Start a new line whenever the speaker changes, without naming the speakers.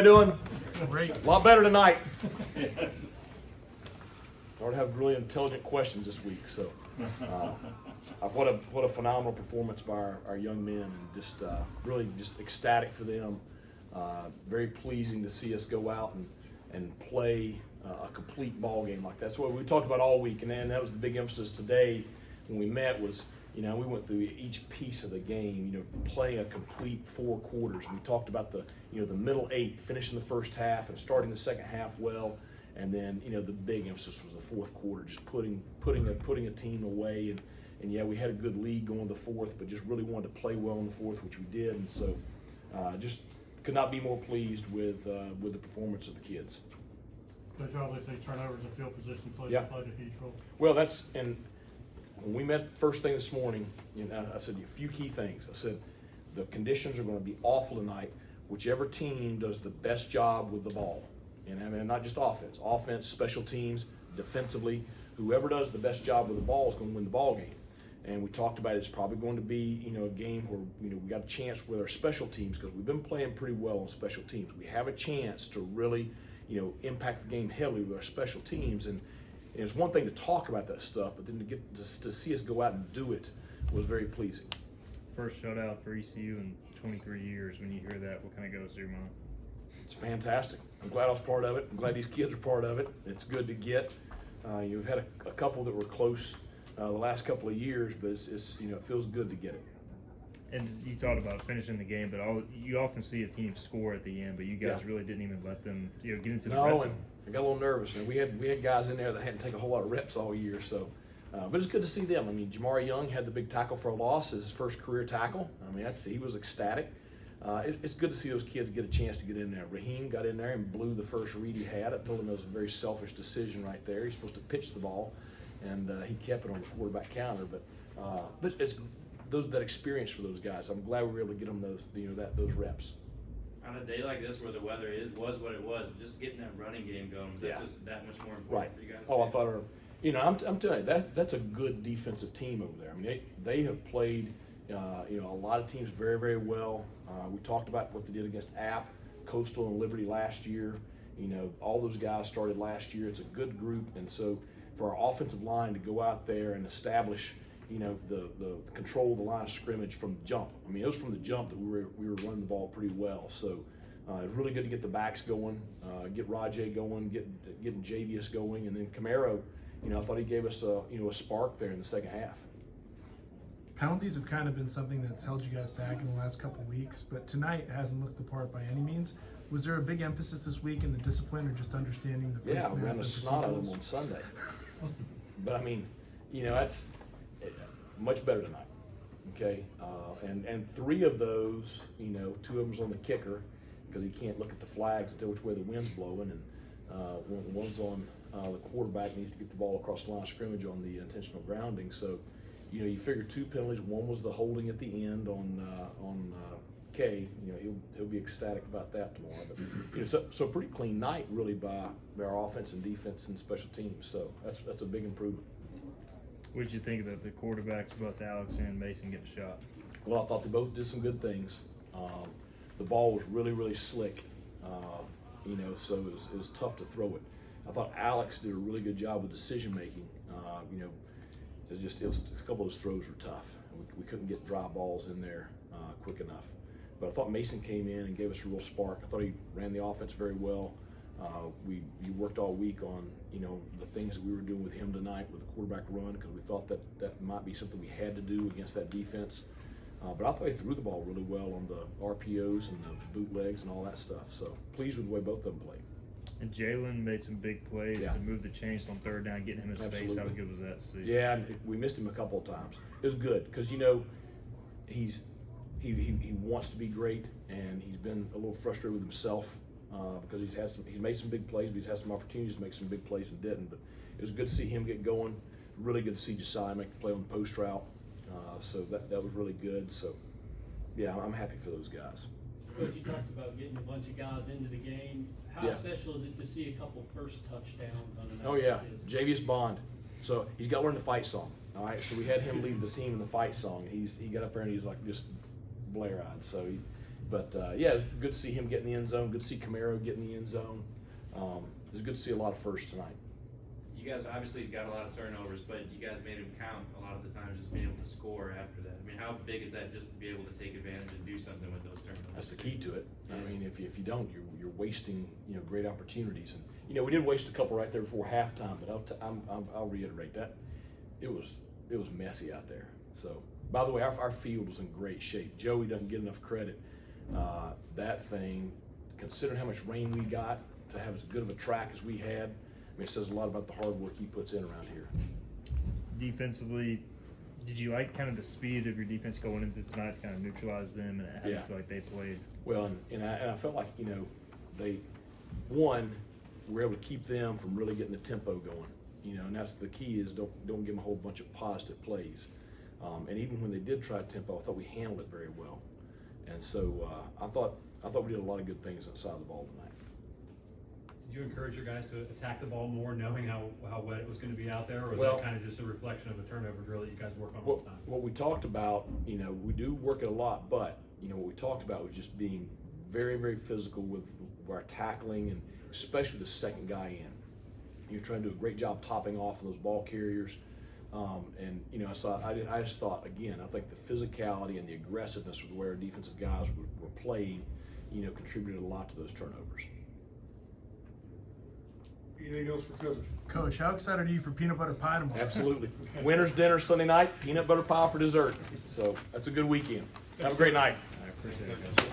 Doing
Great.
a lot better tonight. Started to have really intelligent questions this week. So, what a phenomenal performance by our young men, and just really just ecstatic for them. Very pleasing to see us go out and play a complete ball game like that. That's what we talked about all week, and then that was the big emphasis today when we met was. We went through each piece of the game, playing a complete 4 quarters. We talked about the middle 8, finishing the first half and starting the second half well. And then, the big emphasis was the 4th quarter, just putting a team away. And yeah, we had a good lead going to the 4th, but just really wanted to play well in the 4th, which we did. And so just could not be more pleased with the performance of the kids.
Coach, obviously turnovers and field position played a huge role.
Well, when we met first thing this morning, I said a few key things. I said the conditions are going to be awful tonight. Whichever team does the best job with the ball, and not just offense, special teams, defensively, whoever does the best job with the ball is going to win the ball game. And we talked about it's probably going to be a game where we got a chance with our special teams because we've been playing pretty well on special teams. We have a chance to really impact the game heavily with our special teams. And it's one thing to talk about that stuff, but then to see us go out and do it was very pleasing.
First shutout for ECU in 23 years. When you hear that, what kind of goes through your mind?
It's fantastic. I'm glad I was part of it. I'm glad these kids are part of it. It's good to get. You've had a couple that were close the last couple of years, but it's it feels good to get it.
And you talked about finishing the game, but you often see a team score at the end, but you guys really didn't even let them get into the red zone.
I got a little nervous, and we had guys in there that hadn't taken a whole lot of reps all year, so. But it's good to see them. I mean, Jamari Young had the big tackle for a loss, his first career tackle. I mean, he was ecstatic. It's good to see those kids get a chance to get in there. Raheem got in there and blew the first read he had. I told him it was a very selfish decision right there. He's supposed to pitch the ball, and he kept it on the quarterback counter. But it's that experience for those guys. I'm glad we were able to get them those reps.
On a day like this where the weather was what it was, just getting that running game going, was that just that much more important for you guys?
Oh, I thought I'm telling you, that's a good defensive team over there. I mean, they have played, a lot of teams very, very well. We talked about what they did against App, Coastal, and Liberty last year. All those guys started last year. It's a good group, and so for our offensive line to go out there and establish, the control of the line of scrimmage from the jump. I mean, it was from the jump that we were running the ball pretty well. So it was really good to get the backs going, get Rajay going, getting Javius going, and then Camaro. I thought he gave us a spark there in the second half.
Penalties have kind of been something that's held you guys back in the last couple of weeks, but tonight hasn't looked the part by any means. Was there a big emphasis this week in the discipline or just understanding the
Yeah, we ran the snot out of them on Sunday. But I mean, that's much better tonight. Okay, and 3 of those, 2 of them's on the kicker because he can't look at the flags and tell which way the wind's blowing, and one's on the quarterback needs to get the ball across the line of scrimmage on the intentional grounding. So, you figure 2 penalties. One was the holding at the end on K. He'll be ecstatic about that tomorrow. But so pretty clean night really by our offense and defense and special teams. So that's a big improvement.
What did you think about the quarterbacks, both Alex and Mason, getting shot?
Well, I thought they both did some good things. The ball was really, really slick, so it was tough to throw it. I thought Alex did a really good job with decision making. A couple of those throws were tough. We couldn't get dry balls in there quick enough. But I thought Mason came in and gave us a real spark. I thought he ran the offense very well. We worked all week on the things that we were doing with him tonight with the quarterback run because we thought that might be something we had to do against that defense. But I thought he threw the ball really well on the RPOs and the bootlegs and all that stuff. So pleased with the way both of them played.
And Jalen made some big plays to move the chains on 3rd down, getting him in space. How good was that to see?
Yeah, and we missed him a couple of times. It was good because he wants to be great, and he's been a little frustrated with himself because he's made some big plays, but he's had some opportunities to make some big plays and didn't. But it was good to see him get going. Really good to see Josiah make the play on the post route. So that was really good. So yeah, I'm happy for those guys.
Coach, you talked about getting a bunch of guys into the game. How special is it to see a couple first touchdowns on an
Oh yeah, Javius Bond. So he's got to learn the fight song. All right, so we had him lead the team in the fight song. He got up there and he's like just blare-eyed. So But yeah, it's good to see him get in the end zone. Good to see Camaro get in the end zone. It was good to see a lot of firsts tonight.
You guys obviously got a lot of turnovers, but you guys made them count a lot of the times, just being able to score after that. I mean, how big is that just to be able to take advantage and do something with those turnovers?
That's the key to it. I mean, if you don't, you're wasting great opportunities. And we did waste a couple right there before halftime, but I'll reiterate that it was messy out there. So, by the way, our field was in great shape. Joey doesn't get enough credit. That thing, considering how much rain we got, to have as good of a track as we had, I mean, it says a lot about the hard work he puts in around here.
Defensively, did you like kind of the speed of your defense going into tonight to kind of neutralize them, and how do you
Yeah.
feel like they played?
Well, and I felt like they were able to keep them from really getting the tempo going. And that's the key is don't give them a whole bunch of positive plays. And even when they did try tempo, I thought we handled it very well. And so I thought we did a lot of good things inside the ball tonight.
Did you encourage your guys to attack the ball more, knowing how wet it was going to be out there, or was
Well,
that kind of just a reflection of the turnover drill that you guys work on all the time?
What we talked about, we do work it a lot, but what we talked about was just being very, very physical with our tackling, and especially the second guy in. You're trying to do a great job topping off those ball carriers. So I just thought, again, I think the physicality and the aggressiveness with where our defensive guys were playing, contributed a lot to those turnovers.
Anything else for Coach?
Coach, how excited are you for peanut butter pie tomorrow?
Absolutely. Winter's dinner Sunday night, peanut butter pie for dessert. So that's a good weekend. Have a great night.
I appreciate it, guys.